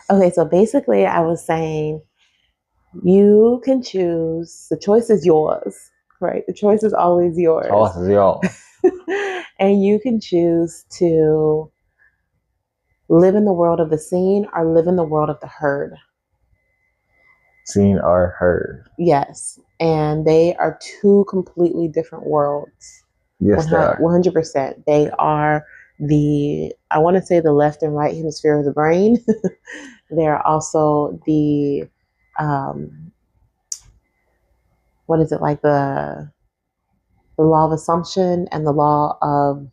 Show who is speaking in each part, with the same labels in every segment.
Speaker 1: Okay, so basically, I was saying you can choose. The choice is yours, right? The choice is always yours.
Speaker 2: Choice is yours.
Speaker 1: And you can choose to live in the world of the seen or live in the world of the heard.
Speaker 2: Seen or heard.
Speaker 1: Yes. And they are two completely different worlds.
Speaker 2: Yes, they are.
Speaker 1: 100%. They are I want to say the left and right hemisphere of the brain. They're also um, what is it like the law of assumption and the law of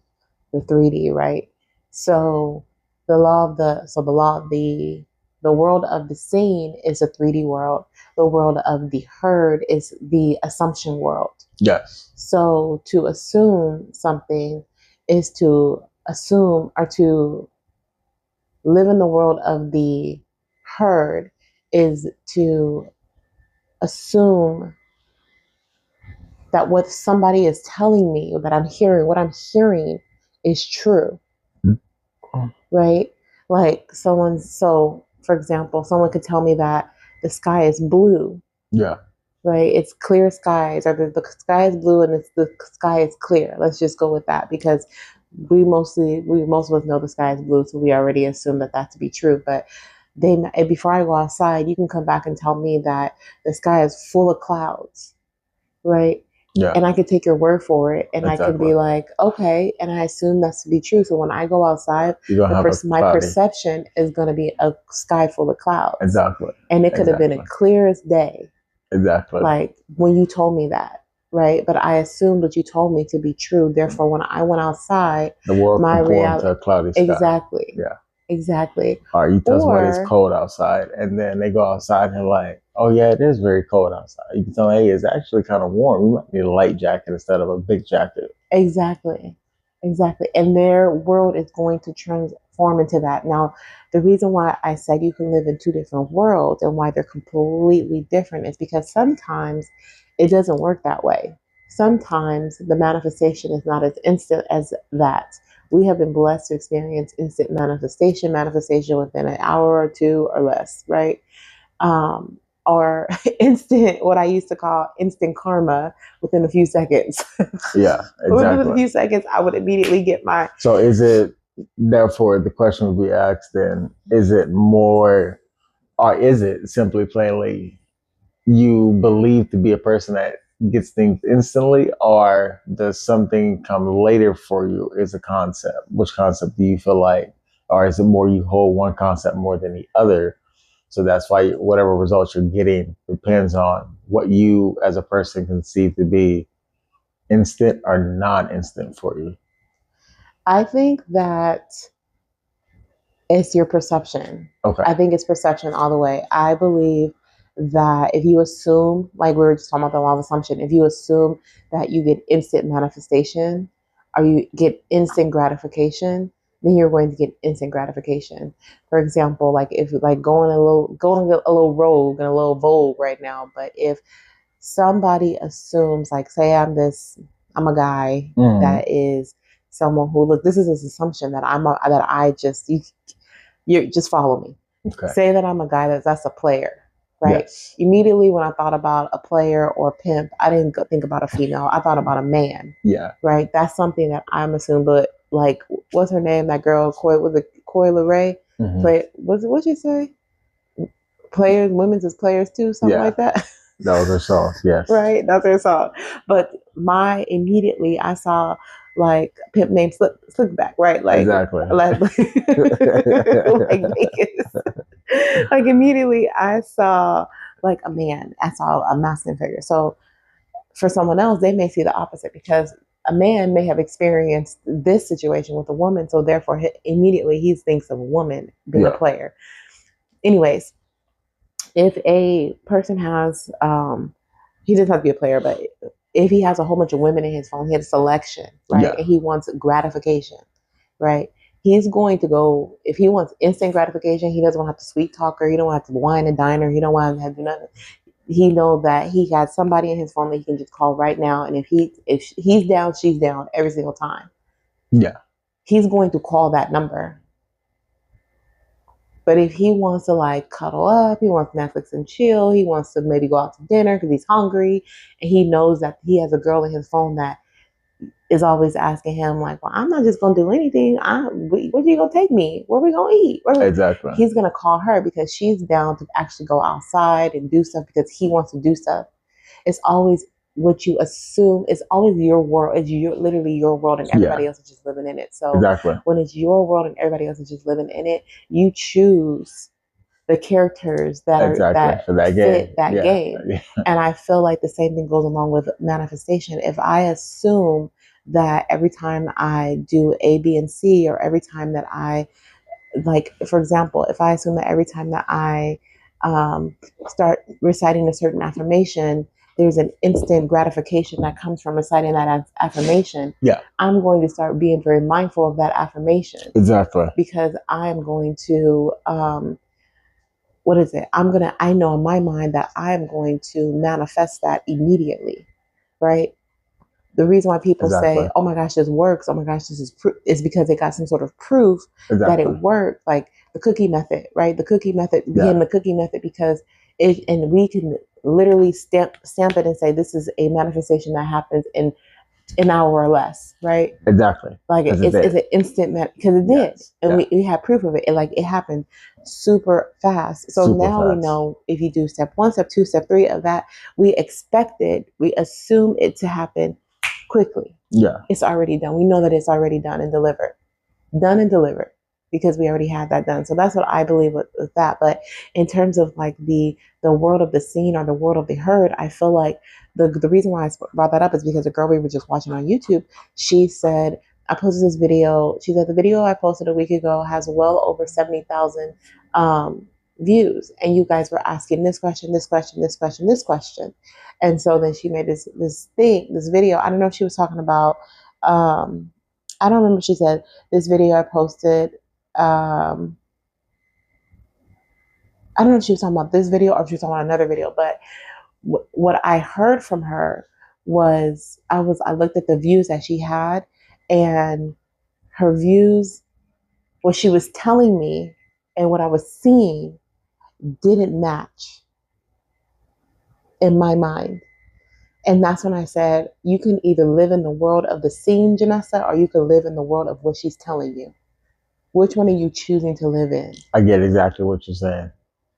Speaker 1: the 3D, right? So the law of the world of the seen is a 3D world. The world of the heard is the assumption world.
Speaker 2: Yes.
Speaker 1: So to assume something is to assume or to live in the world of the heard is to assume that what somebody is telling me, or that I'm hearing, what I'm hearing is true, right? Like so for example, someone could tell me that the sky is blue.
Speaker 2: Yeah.
Speaker 1: Right? It's clear skies, or the sky is blue and the sky is clear. Let's just go with that because most of us know the sky is blue, so we already assume that to be true. But before I go outside, you can come back and tell me that the sky is full of clouds, right?
Speaker 2: Yeah.
Speaker 1: And I could take your word for it, and exactly. I could be like, okay, and I assume that's to be true. So when I go outside, my perception is going to be a sky full of clouds.
Speaker 2: Exactly.
Speaker 1: And it could have been a clear as day.
Speaker 2: Exactly.
Speaker 1: Like when you told me that, right? But I assumed what you told me to be true. Therefore, when I went outside,
Speaker 2: the world my reality to a cloudy sky.
Speaker 1: Exactly.
Speaker 2: Yeah.
Speaker 1: Exactly.
Speaker 2: Or you tell somebody it's cold outside, and then they go outside and they're like, "Oh yeah, it is very cold outside." You can tell them, "Hey, it's actually kind of warm. We might need a light jacket instead of a big jacket."
Speaker 1: Exactly. Exactly. And their world is going to transform into that. Now, the reason why I said you can live in two different worlds and why they're completely different is because sometimes it doesn't work that way. Sometimes the manifestation is not as instant as that. We have been blessed to experience instant manifestation within an hour or two or less, right? Or instant, what I used to call instant karma within a few seconds.
Speaker 2: Yeah, exactly.
Speaker 1: Within a few seconds, I would immediately get my.
Speaker 2: So is it, therefore, the question would be asked then, is it more, or is it simply plainly you believe to be a person that gets things instantly, or does something come later for you is a concept? Which concept do you feel like, or is it more you hold one concept more than the other? So that's why whatever results you're getting depends on what you as a person conceive to be instant or non-instant for you.
Speaker 1: I think that it's your perception.
Speaker 2: Okay.
Speaker 1: I think it's perception all the way. I believe that if you assume, like we were just talking about the law of assumption, if you assume that you get instant manifestation or you get instant gratification, then you're going to get instant gratification. For example, like if like going a little rogue and a little vogue right now, but if somebody assumes, like say I'm a guy that is someone who, look, this is this assumption that you just follow me. Okay. Say that I'm a guy that's a player, right? Yes. Immediately when I thought about a player or pimp, I didn't think about a female. I thought about a man.
Speaker 2: Yeah.
Speaker 1: Right. That's something that I'm assuming. But like, what's her name? That girl, Coy Leray. Mm-hmm. What'd you say? Players, women's is players too, something like that.
Speaker 2: That was her song, yes.
Speaker 1: Right, that's her song. But immediately I saw like a pimp named Slickback, right? Like
Speaker 2: exactly.
Speaker 1: like Vegas. Like immediately I saw like a man. I saw a masculine figure. So for someone else, they may see the opposite because a man may have experienced this situation with a woman, so therefore immediately he thinks of a woman being a player. Anyways, if a person has, he doesn't have to be a player, but if he has a whole bunch of women in his phone, he has a selection, right? Yeah. And he wants gratification, right? He's going to go, if he wants instant gratification, he doesn't want to have to sweet talk her. He don't want to have to wine and dine her. He don't want to have to do nothing. He knows that he got somebody in his phone that he can just call right now. And if he's down, she's down every single time.
Speaker 2: Yeah.
Speaker 1: He's going to call that number. But if he wants to like cuddle up, he wants Netflix and chill, he wants to maybe go out to dinner because he's hungry, and he knows that he has a girl in his phone that is always asking him like, "Well, I'm not just gonna do anything. Where you gonna take me? Where we gonna eat?"
Speaker 2: Exactly.
Speaker 1: He's gonna call her because she's down to actually go outside and do stuff because he wants to do stuff. It's always what you assume. It's always your world. It's literally your world, and everybody else is just living in it. So
Speaker 2: exactly.
Speaker 1: when it's your world and everybody else is just living in it, you choose the characters that fit that game. And I feel like the same thing goes along with manifestation. If I assume that every time I do A, B, and C, or every time that I, like, for example, if I assume that every time that I start reciting a certain affirmation, there's an instant gratification that comes from reciting that affirmation.
Speaker 2: Yeah.
Speaker 1: I'm going to start being very mindful of that affirmation.
Speaker 2: Exactly.
Speaker 1: Because I'm going to, what is it? I know in my mind that I'm going to manifest that immediately, right? The reason why people say, "Oh my gosh, this works. Oh my gosh, this is proof," is because they got some sort of proof that it worked. Like the cookie method, right? The cookie method became the cookie method because and we can literally stamp it and say this is a manifestation that happens in an hour or less, right?
Speaker 2: Exactly.
Speaker 1: Like it's an instant because it did, and we had proof of it. It happened super fast. So now we know if you do step 1, step 2, step 3 of that, we assume it to happen quickly.
Speaker 2: Yeah.
Speaker 1: It's already done. We know that it's already done and delivered. Done and delivered because we already had that done. So that's what I believe with that. But in terms of like the world of the seen or the world of the heard, I feel like the reason why I brought that up is because the girl we were just watching on YouTube, she said, I posted this video. She said the video I posted a week ago has well over 70,000 views. And you guys were asking this question, this question, this question, this question. And so then she made this video. I don't know if she was talking about, I don't remember. She said this video I posted. I don't know if she was talking about this video or if she was talking about another video, but what I heard from her was I looked at the views that she had, and her views, what she was telling me and what I was seeing didn't match in my mind. And that's when I said, you can either live in the world of the scene, Janessa, or you can live in the world of what she's telling you. Which one are you choosing to live in?
Speaker 2: I get exactly what you're saying.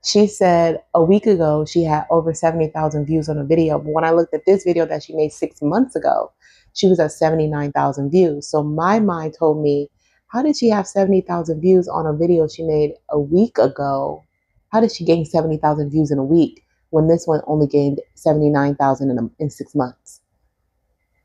Speaker 1: She said a week ago she had over 70,000 views on a video. But when I looked at this video that she made 6 months ago, she was at 79,000 views. So my mind told me, how did she have 70,000 views on a video she made a week ago? How did she gain 70,000 views in a week when this one only gained 79,000 in 6 months?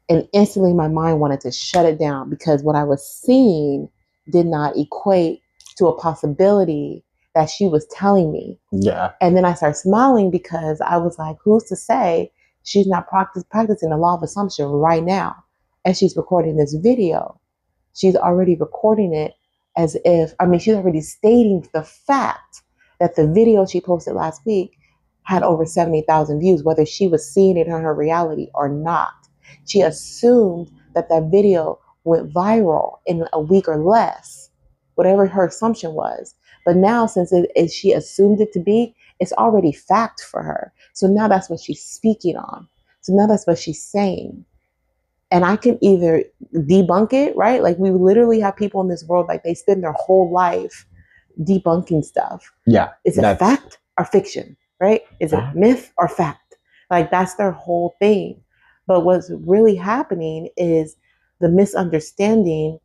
Speaker 1: And instantly my mind wanted to shut it down because what I was seeing did not equate to a possibility that she was telling me.
Speaker 2: Yeah.
Speaker 1: And then I started smiling because I was like, who's to say she's not practicing the law of assumption right now as she's recording this video? She's already recording it as if, she's already stating the fact that the video she posted last week had over 70,000 views, whether she was seeing it in her reality or not. She assumed that video went viral in a week or less, whatever her assumption was. But now, since she assumed it to be, it's already fact for her. So now that's what she's speaking on. So now that's what she's saying. And I can either debunk it, right? Like we literally have people in this world, like they spend their whole life debunking stuff.
Speaker 2: Yeah.
Speaker 1: Is it fact or fiction, right? Is it myth or fact? Like that's their whole thing. But what's really happening is the misunderstanding,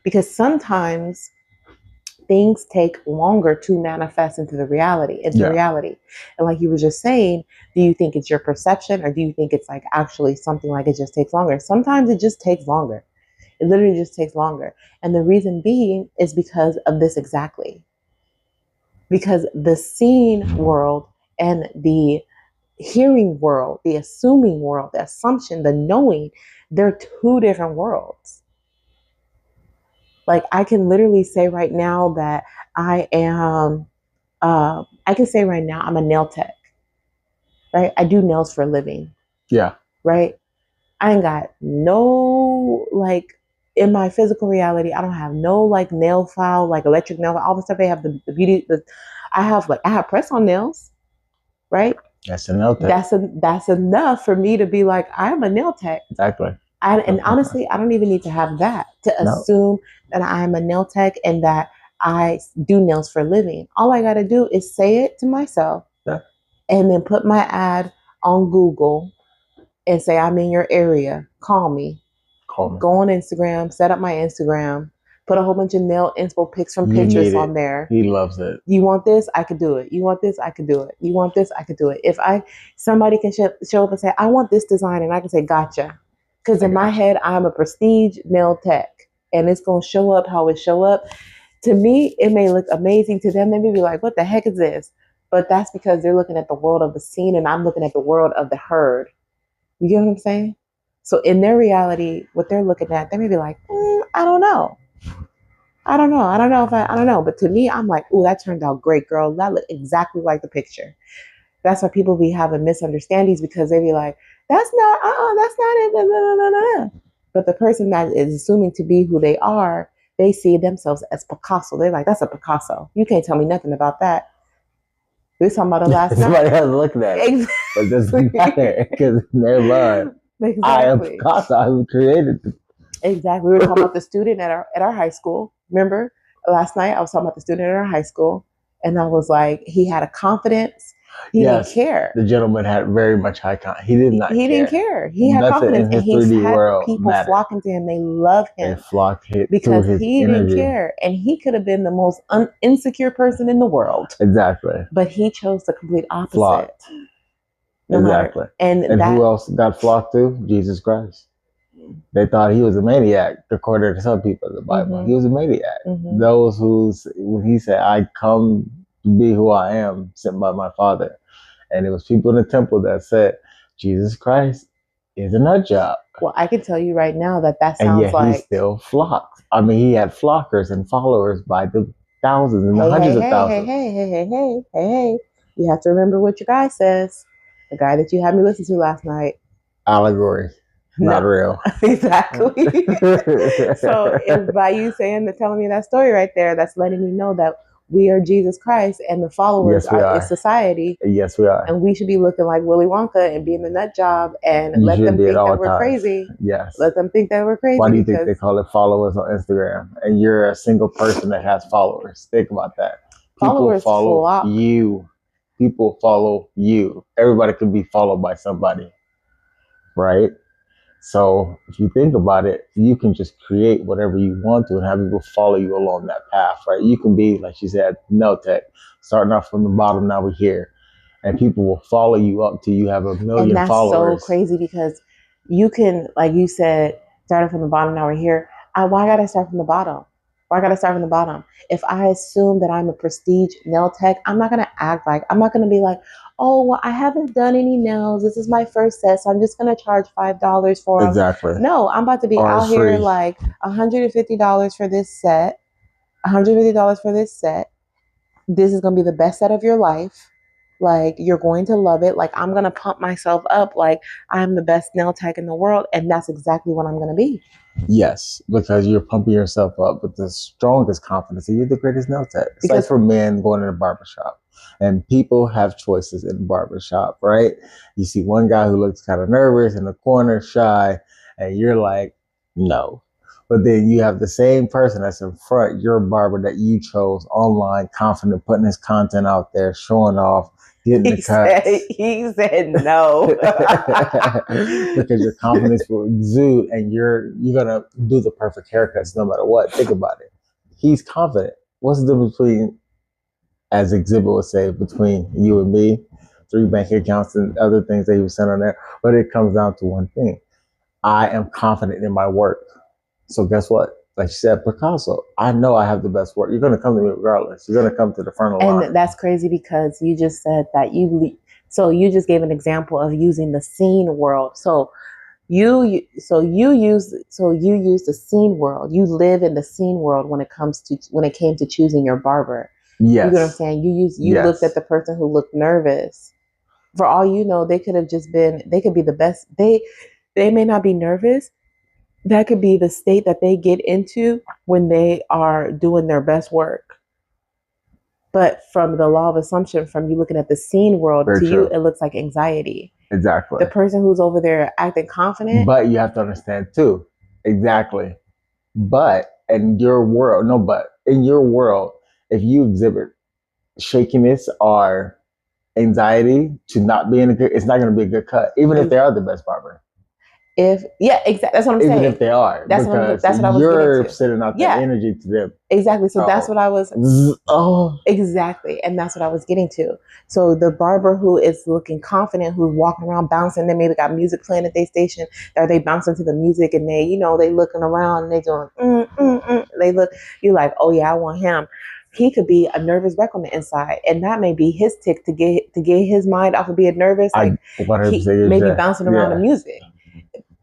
Speaker 1: because sometimes things take longer to manifest into reality. And like you were just saying, do you think it's your perception or do you think it's like actually something like it just takes longer? Sometimes it just takes longer. It literally just takes longer. And the reason being is because of this exactly. Because the seeing world and the hearing world, the assuming world, the assumption, the knowing, they're two different worlds. Like I can literally say right now that I can say right now I'm a nail tech, right? I do nails for a living.
Speaker 2: Yeah.
Speaker 1: Right? I ain't got no, like, in my physical reality, I don't have no like nail file, like electric nail file, all the stuff they have, the beauty, I have press on nails, right?
Speaker 2: That's a nail tech.
Speaker 1: That's enough for me to be like, I'm a nail tech.
Speaker 2: Exactly.
Speaker 1: And honestly, I don't even need to have that to assume that I'm a nail tech and that I do nails for a living. All I got to do is say it to myself and then put my ad on Google and say, I'm in your area. Call me. Go on Instagram, set up my Instagram, put a whole bunch of nail inspo pics from Pinterest on there.
Speaker 2: He loves it.
Speaker 1: You want this? I could do it. You want this? I could do it. You want this? I could do it. If somebody can show up and say, I want this design, and I can say, gotcha. Because in my head, I'm a prestige nail tech, and it's going to show up how it show up. To me, it may look amazing. To them, they may be like, what the heck is this? But that's because they're looking at the world of the scene, and I'm looking at the world of the herd. You get what I'm saying? So in their reality, what they're looking at, they may be like, I don't know. I don't know. But to me, I'm like, oh, that turned out great, girl. That looked exactly like the picture. That's why people be having misunderstandings, because they be like, that's not it. Blah, blah, blah, blah. But the person that is assuming to be who they are, they see themselves as Picasso. They're like, that's a Picasso. You can't tell me nothing about that. We were talking about it last night.
Speaker 2: Somebody else looking at it. Exactly. But it doesn't matter, because in their mind, exactly. I am Picasso. I who created it.
Speaker 1: Exactly. We were talking about the student at our high school. Remember last night I was talking about the student at our high school, and I was like, he had a confidence. He didn't care.
Speaker 2: The gentleman had very much high confidence. He did not.
Speaker 1: He didn't care. He had confidence, and he's had people flocking to him. They love him.
Speaker 2: They flocked
Speaker 1: because he didn't care, and he could have been the most insecure person in the world.
Speaker 2: Exactly.
Speaker 1: But he chose the complete opposite.
Speaker 2: Flocked. Exactly. And who else got flocked to? Jesus Christ. They thought he was a maniac, according to some people in the Bible. Mm-hmm. He was a maniac. Mm-hmm. Those when he said, I come to be who I am, sent by my Father. And it was people in the temple that said, Jesus Christ is a nut job.
Speaker 1: Well, I can tell you right now that sounds
Speaker 2: and yet he still flocked. I mean, he had flockers and followers by the thousands and the hundreds of thousands.
Speaker 1: Hey. You have to remember what your guy says. The guy that you had me listen to last night.
Speaker 2: Allegory. Not real.
Speaker 1: Exactly. So by you telling me that story right there, that's letting me know that we are Jesus Christ and the followers are society.
Speaker 2: Yes, we are.
Speaker 1: And we should be looking like Willy Wonka and being the nut job and let them think that we're crazy.
Speaker 2: Yes.
Speaker 1: Let them think that we're crazy.
Speaker 2: Why do you think they call it followers on Instagram? And you're a single person that has followers. Think about that. People follow you. People follow you. Everybody could be followed by somebody. Right? So if you think about it, you can just create whatever you want to and have people follow you along that path, right? You can be, like she said, nail tech, starting off from the bottom, now we're here. And people will follow you up till you have 1 million followers.
Speaker 1: And that's so crazy, because you can, like you said, start from the bottom, now we're here. Why got to start from the bottom? If I assume that I'm a prestige nail tech, I'm not going to be like, oh, well, I haven't done any nails. This is my first set, so I'm just going to charge $5 for them.
Speaker 2: Exactly.
Speaker 1: No, I'm about to be out here like $150 for this set. $150 for this set. This is going to be the best set of your life. Like, you're going to love it. Like, I'm going to pump myself up like I'm the best nail tech in the world. And that's exactly what I'm going to be.
Speaker 2: Yes, because you're pumping yourself up with the strongest confidence that you're the greatest nail tech. It's like for men going to the barbershop. And people have choices in the barbershop, right? You see one guy who looks kind of nervous in the corner, shy, and you're like, no. But then you have the same person that's in front, your barber that you chose online, confident, putting his content out there, showing off, getting the cuts.
Speaker 1: He said no.
Speaker 2: Because your confidence will exude and you're going to do the perfect haircuts no matter what. Think about it. He's confident. What's the difference between, as Exhibit would say, between you and me, 3 bank accounts and other things that he was sent on there? But it comes down to one thing. I am confident in my work. So guess what? Like you said, Picasso, I know I have the best work. You're going to come to me regardless. You're going to come to the front of the line.
Speaker 1: And that's crazy, because you just said that you just gave an example of using the scene world. So you use the scene world. You live in the scene world when it came to choosing your barber.
Speaker 2: Yes.
Speaker 1: You know what I'm saying? You looked at the person who looked nervous. For all you know, they could be the best. They may not be nervous, that could be the state that they get into when they are doing their best work. But from the law of assumption, from you looking at the seen world,
Speaker 2: Very
Speaker 1: to you,
Speaker 2: true.
Speaker 1: it looks like anxiety.
Speaker 2: Exactly.
Speaker 1: The person who's over there acting confident.
Speaker 2: But you have to understand too. Exactly. But in your world, no, but in your world, if you exhibit shakiness or anxiety to not be in a good, it's not going to be a good cut, even if they are the best barber.
Speaker 1: Exactly. That's what I'm
Speaker 2: Even
Speaker 1: saying.
Speaker 2: If they are,
Speaker 1: that's what I was
Speaker 2: you're
Speaker 1: getting to.
Speaker 2: sending out that energy to them.
Speaker 1: Exactly. So that's what I was. Exactly, and that's what I was getting to. So the barber who is looking confident, who's walking around bouncing, they maybe got music playing at their station, or they bouncing to the music, and they, they looking around and they doing, they look. You're like, oh yeah, I want him. He could be a nervous wreck on the inside, and that may be his tick to get his mind off of being nervous. Like he maybe bouncing around the music.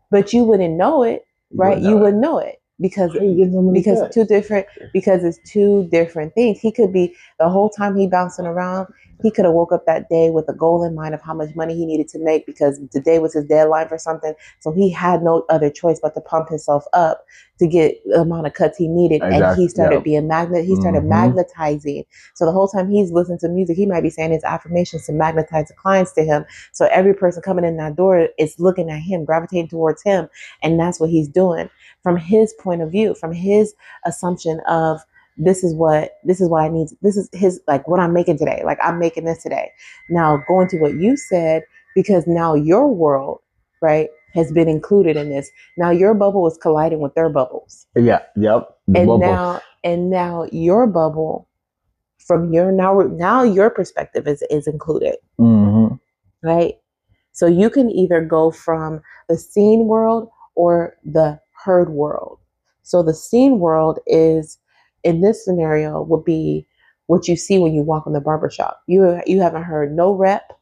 Speaker 1: But you wouldn't know it, right? You wouldn't know it because it's two different things. He could be the whole time he bouncing around. He could have woke up that day with a goal in mind of how much money he needed to make because today was his deadline for something. So he had no other choice but to pump himself up to get the amount of cuts he needed. Exactly. And he started being He started magnetizing. So the whole time he's listening to music, he might be saying his affirmations to magnetize the clients to him. So every person coming in that door is looking at him, gravitating towards him. And that's what he's doing from his point of view, from his assumption of this is what I need. This is his, like what I'm making today. Like I'm making this today. Now going to what you said, because now your world, right, has been included in this. Now your bubble is colliding with their bubbles.
Speaker 2: Yeah. Yep.
Speaker 1: And now your bubble from now your perspective is included.
Speaker 2: Mm-hmm.
Speaker 1: Right. So you can either go from the seen world or the heard world. So the seen world is, in this scenario, would be what you see when you walk in the barbershop. You haven't heard no rep,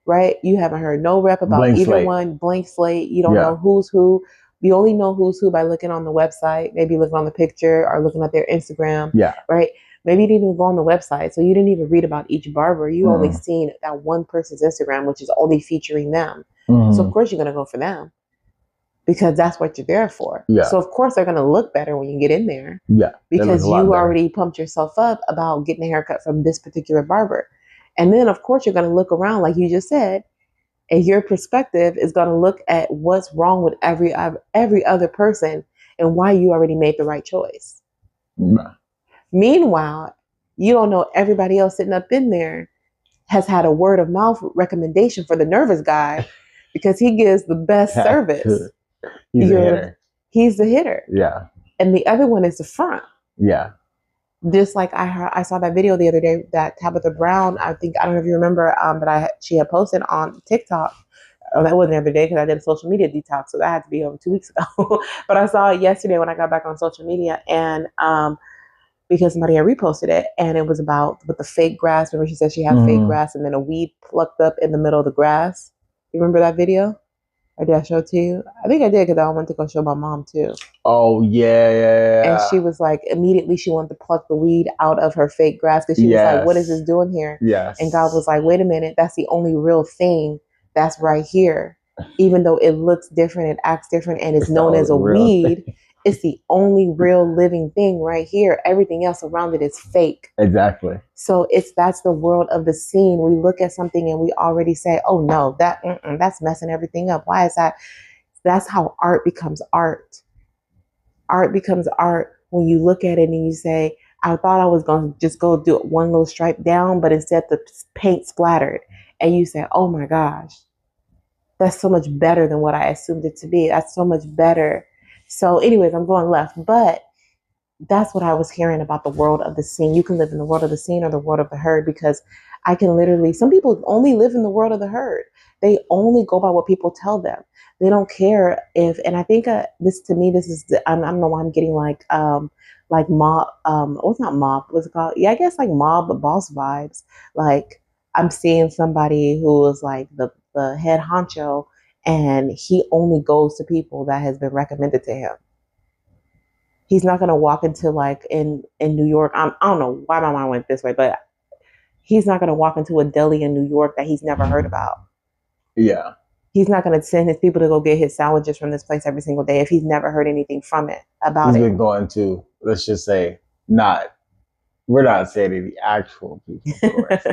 Speaker 1: right? You haven't heard no rep about blank either slate. One, blank slate. You don't know who's who. You only know who's who by looking on the website, maybe looking on the picture or looking at their Instagram.
Speaker 2: Yeah.
Speaker 1: Right. Maybe you didn't even go on the website, so you didn't even read about each barber. You only seen that one person's Instagram, which is only featuring them. So of course you're gonna go for them because that's what you're there for.
Speaker 2: Yeah.
Speaker 1: So of course they're gonna look better when you get in there.
Speaker 2: Yeah.
Speaker 1: Because you already pumped yourself up about getting a haircut from this particular barber, and then of course you're gonna look around like you just said, and your perspective is gonna look at what's wrong with every other person and why you already made the right choice.
Speaker 2: Yeah.
Speaker 1: Meanwhile, you don't know everybody else sitting up in there has had a word of mouth recommendation for the nervous guy because he gives the best service.
Speaker 2: He's a hitter.
Speaker 1: He's the hitter.
Speaker 2: Yeah.
Speaker 1: And the other one is the front.
Speaker 2: Yeah.
Speaker 1: Just like I saw that video the other day that Tabitha Brown, I don't know if you remember, she had posted on TikTok. Oh, that wasn't the other day because I did a social media detox, so that had to be over 2 weeks ago. But I saw it yesterday when I got back on social media, and because somebody had reposted it, and it was about with the fake grass. Remember, she said she had fake grass and then a weed plucked up in the middle of the grass. You remember that video? Or did I show it to you? I think I did because I went to go show my mom too.
Speaker 2: Oh yeah.
Speaker 1: And she was like, immediately she wanted to pluck the weed out of her fake grass because she was like, "What is this doing here?"
Speaker 2: Yes.
Speaker 1: And God was like, "Wait a minute, that's the only real thing that's right here, even though it looks different, it acts different, and it's known as a weed." It's the only real living thing right here. Everything else around it is fake.
Speaker 2: Exactly.
Speaker 1: So that's the world of the scene. We look at something and we already say, "Oh no, that's messing everything up." Why is that? That's how art becomes art. Art becomes art when you look at it and you say, "I thought I was going to just go do it one little stripe down, but instead the paint splattered." And you say, "Oh my gosh, that's so much better than what I assumed it to be. That's so much better." So anyways, I'm going left, but that's what I was hearing about the world of the scene. You can live in the world of the scene or the world of the herd, because I can literally, some people only live in the world of the herd. They only go by what people tell them. They don't care if, and I think this to me, this is, I don't know why I'm getting like mob, it's not mob, what's it called? Yeah, I guess like mob boss vibes. Like I'm seeing somebody who is like the head honcho, and he only goes to people that has been recommended to him. He's not going to walk into like in New York. I don't know why my mind went this way, but he's not going to walk into a deli in New York that he's never heard about.
Speaker 2: Yeah.
Speaker 1: He's not going to send his people to go get his sandwiches from this place every single day if he's never heard anything from it about
Speaker 2: He's
Speaker 1: it.
Speaker 2: been going to, let's just say, we're not saying the actual people, of course,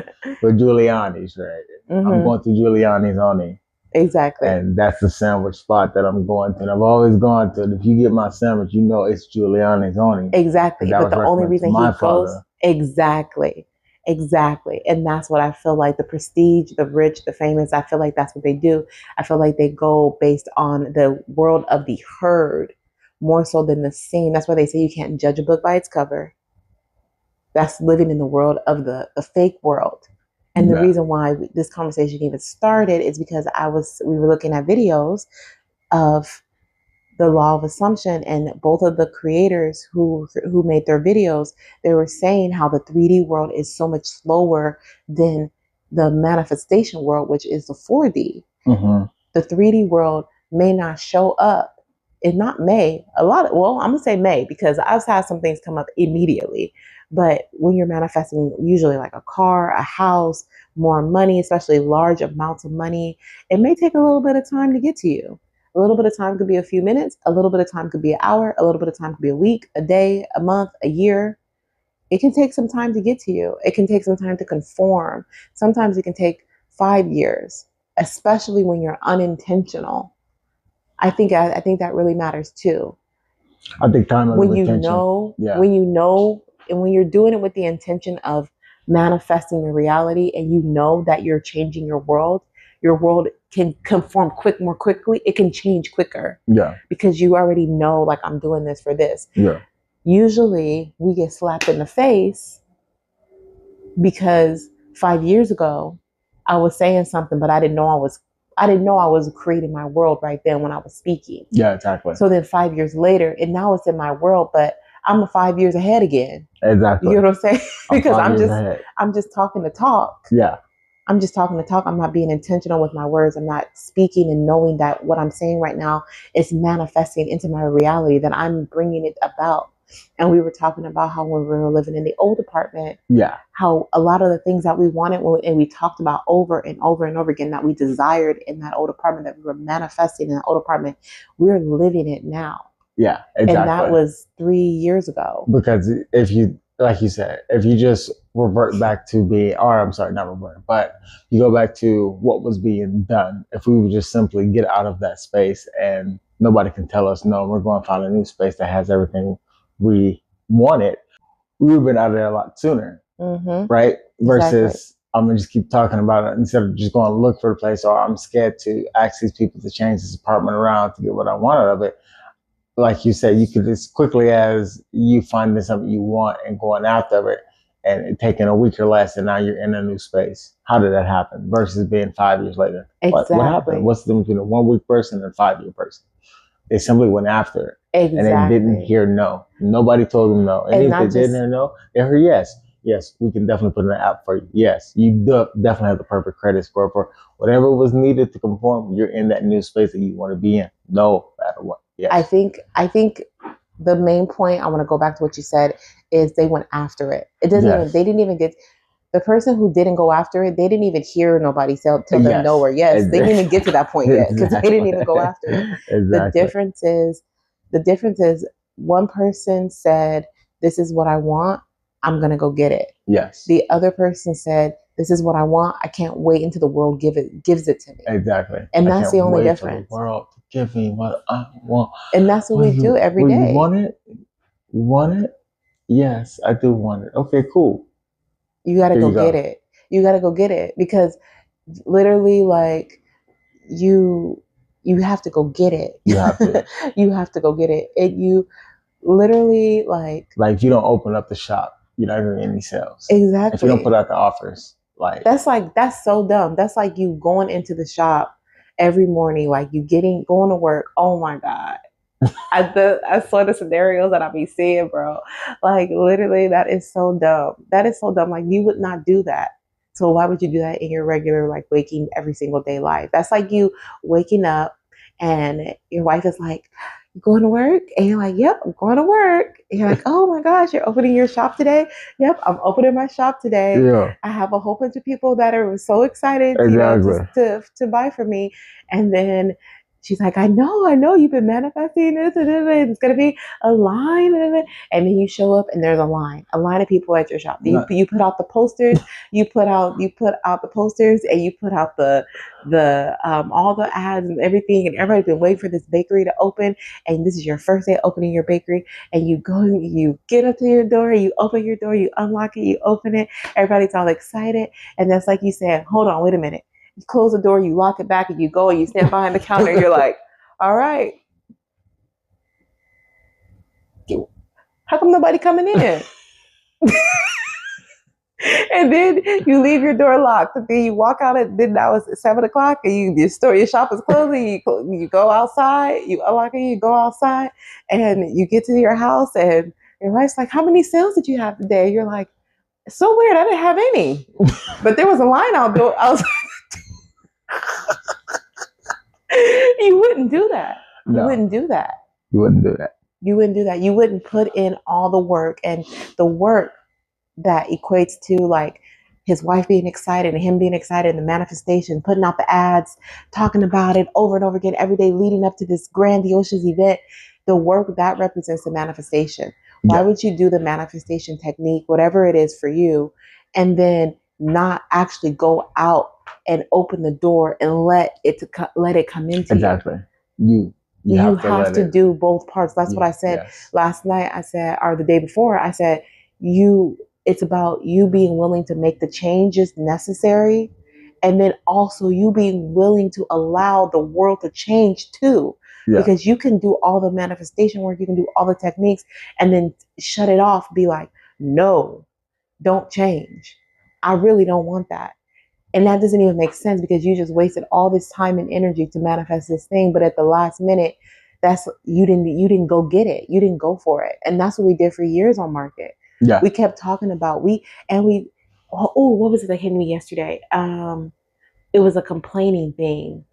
Speaker 2: but Giuliani's, right? I'm going to Giuliani's only.
Speaker 1: Exactly.
Speaker 2: And that's the sandwich spot that I'm going to. And I've always gone to. If you get my sandwich, you know it's Giuliani's only.
Speaker 1: Exactly. But the only reason he goes, exactly. And that's what I feel like. The prestige, the rich, the famous, I feel like that's what they do. I feel like they go based on the world of the herd more so than the scene. That's why they say you can't judge a book by its cover. That's living in the world of the fake world. And the reason why this conversation even started is because we were looking at videos of the law of assumption, and both of the creators who made their videos, they were saying how the 3D world is so much slower than the manifestation world, which is the 4D. The 3D world may not show up. It not may. I'm going to say may, because I've had some things come up immediately. But when you're manifesting, usually like a car, a house, more money, especially large amounts of money, it may take a little bit of time to get to you. A little bit of time could be a few minutes. A little bit of time could be an hour. A little bit of time could be a week, a day, a month, a year. It can take some time to get to you. It can take some time to conform. Sometimes it can take 5 years, especially when you're unintentional. I think that really matters too.
Speaker 2: I think time and
Speaker 1: when you know, and when you're doing it with the intention of manifesting your reality, and you know that you're changing your world can conform more quickly. It can change quicker.
Speaker 2: Yeah.
Speaker 1: Because you already know, like, I'm doing this for this.
Speaker 2: Yeah.
Speaker 1: Usually we get slapped in the face because 5 years ago I was saying something, but I didn't know I was creating my world right then when I was speaking.
Speaker 2: Yeah, exactly.
Speaker 1: So then 5 years later, and now it's in my world, but I'm 5 years ahead again.
Speaker 2: Exactly.
Speaker 1: You know what I'm saying? Because I'm just talking to talk.
Speaker 2: Yeah.
Speaker 1: I'm just talking to talk. I'm not being intentional with my words. I'm not speaking and knowing that what I'm saying right now is manifesting into my reality, that I'm bringing it about. And we were talking about how when we were living in the old apartment, how a lot of the things that we wanted, and we talked about over and over and over again, that we desired in that old apartment, that we were manifesting in that old apartment, we're living it now.
Speaker 2: Yeah, exactly.
Speaker 1: And that was 3 years ago.
Speaker 2: Because if you, like you said, if you just revert back to not revert, but you go back to what was being done, if we would just simply get out of that space and nobody can tell us, no, we're going to find a new space that has everything we wanted, we would have been out of there a lot sooner, right? Versus, I'm going to just keep talking about it instead of just going to look for a place, or I'm scared to ask these people to change this apartment around to get what I want out of it. Like you said, you could, as quickly as you finding something you want and going after it, and it taking a week or less, and now you're in a new space. How did that happen? Versus being 5 years later.
Speaker 1: Exactly.
Speaker 2: What happened? What's the difference between a 1 week person and a 5 year person? They simply went after it.
Speaker 1: Exactly.
Speaker 2: And they didn't hear no. Nobody told them no. And if they didn't hear no, they heard yes. Yes, we can definitely put in an app for you. Yes, you definitely have the perfect credit score for whatever was needed to conform. You're in that new space that you want to be in, no matter what. Yes.
Speaker 1: I think the main point, I want to go back to what you said, is they went after it. They didn't even get, the person who didn't go after it, they didn't even hear nobody tell them no or yes. They didn't even get to that point yet, because they didn't even go after it.
Speaker 2: Exactly.
Speaker 1: The difference is one person said, this is what I want, I'm going to go get it.
Speaker 2: Yes.
Speaker 1: The other person said, this is what I want, I can't wait until the world gives it to me.
Speaker 2: Exactly.
Speaker 1: And that's the only difference.
Speaker 2: The world to give me what I want.
Speaker 1: And that's what we do every day.
Speaker 2: You want it? You want it? Yes, I do want it. Okay, cool.
Speaker 1: You got to go get it. You got to go get it, because literally, like, you have to go get it.
Speaker 2: You have to.
Speaker 1: You have to go get it. You literally, like
Speaker 2: if you don't open up the shop, you're not going to get any sales.
Speaker 1: Exactly.
Speaker 2: If you don't put out the offers,
Speaker 1: that's so dumb. That's like you going into the shop every morning, like you going to work. Oh my God. I saw the scenarios that I be seeing, bro. Like, literally, that is so dumb. That is so dumb. Like, you would not do that. So why would you do that in your regular, like, waking every single day life? That's like you waking up and your wife is like, You going to work? And you're like, yep, I'm going to work. And you're like, oh my gosh, you're opening your shop today? Yep, I'm opening my shop today.
Speaker 2: Yeah,
Speaker 1: I have a whole bunch of people that are so excited,
Speaker 2: exactly.
Speaker 1: to buy from me. And then she's like, I know, you've been manifesting this, and it's gonna be a line, and then you show up and there's a line of people at your shop. You put out the posters, you put out the posters, and you put out the all the ads and everything, and everybody's been waiting for this bakery to open, and this is your first day opening your bakery, and you go, you get up to your door, you open your door, you unlock it, you open it, everybody's all excited, and that's like you said, hold on, wait a minute. You close the door, you lock it back, and you go and you stand behind the counter. You're like, all right, how come nobody coming in? And then you leave your door locked. And then you walk out at then now it's 7 o'clock, and your shop is closing. You go outside, you unlock it, you go outside, and you get to your house, and your wife's like, "How many sales did you have today?" You're like, "It's so weird. I didn't have any, but there was a line out there." I was you wouldn't do that. You
Speaker 2: No,
Speaker 1: wouldn't do that.
Speaker 2: you wouldn't do that.
Speaker 1: You wouldn't do that. You wouldn't put in all the work, and the work that equates to like his wife being excited and him being excited and the manifestation, putting out the ads, talking about it over and over again every day leading up to this grandiose event. The work that represents the manifestation. Why would you do the manifestation technique, whatever it is for you, and then not actually go out and open the door and let it come into
Speaker 2: Exactly. You
Speaker 1: have to do both parts. That's what I said last night. I said, or the day before, I said, it's about you being willing to make the changes necessary. And then also you being willing to allow the world to change too. Yeah. Because you can do all the manifestation work, you can do all the techniques, and then shut it off, be like, no, don't change. I really don't want that. And that doesn't even make sense because you just wasted all this time and energy to manifest this thing. But at the last minute, you didn't go get it. You didn't go for it. And that's what we did for years on market. Yeah. We kept talking about what was it that hit me yesterday? It was a complaining thing.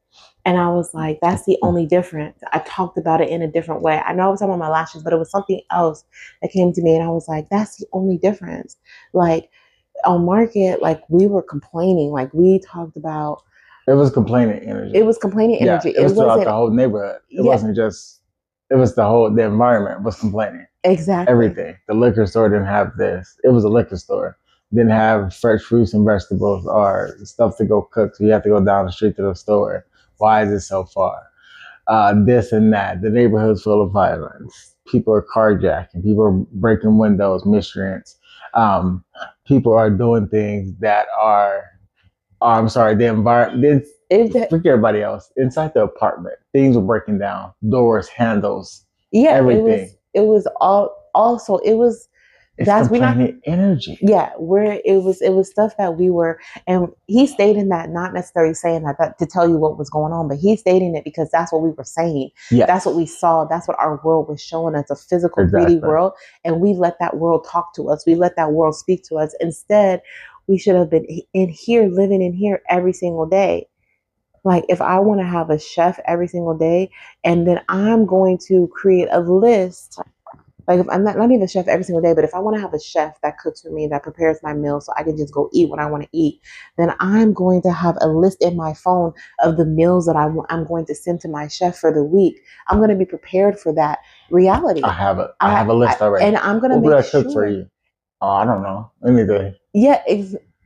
Speaker 1: And I was like, that's the only difference. I talked about it in a different way. I know I was talking about my lashes, but it was something else that came to me. And I was like, that's the only difference. Like, on market, like we were complaining, like we talked about.
Speaker 2: It was complaining energy.
Speaker 1: It was complaining energy.
Speaker 2: It was throughout the whole neighborhood. It wasn't just. It was the environment was complaining.
Speaker 1: Exactly.
Speaker 2: Everything. The liquor store didn't have this. It was a liquor store. Didn't have fresh fruits and vegetables or stuff to go cook. So you have to go down the street to the store. Why is it so far? This and that. The neighborhood's full of violence. People are carjacking. People are breaking windows, miscreants. People are doing things that the environment, forget everybody else. Inside the apartment, things were breaking down, doors, handles, everything.
Speaker 1: It was
Speaker 2: that's energy.
Speaker 1: Yeah, where it was stuff that we were, and he stayed in that, not necessarily saying that to tell you what was going on, but he stayed in it because that's what we were saying. Yes. That's what we saw. That's what our world was showing us, a physical, 3D world. And we let that world talk to us. We let that world speak to us. Instead, we should have been living in here every single day. Like if I want to have a chef every single day, and then I'm going to create a list. Like if I'm not even a chef every single day, but if I want to have a chef that cooks for me, that prepares my meals so I can just go eat what I want to eat, then I'm going to have a list in my phone of the meals that I'm going to send to my chef for the week. I'm going to be prepared for that reality.
Speaker 2: I have a list already.
Speaker 1: And I'm going to make sure.
Speaker 2: Cook for you? Oh, I don't know. Anything.
Speaker 1: Yeah,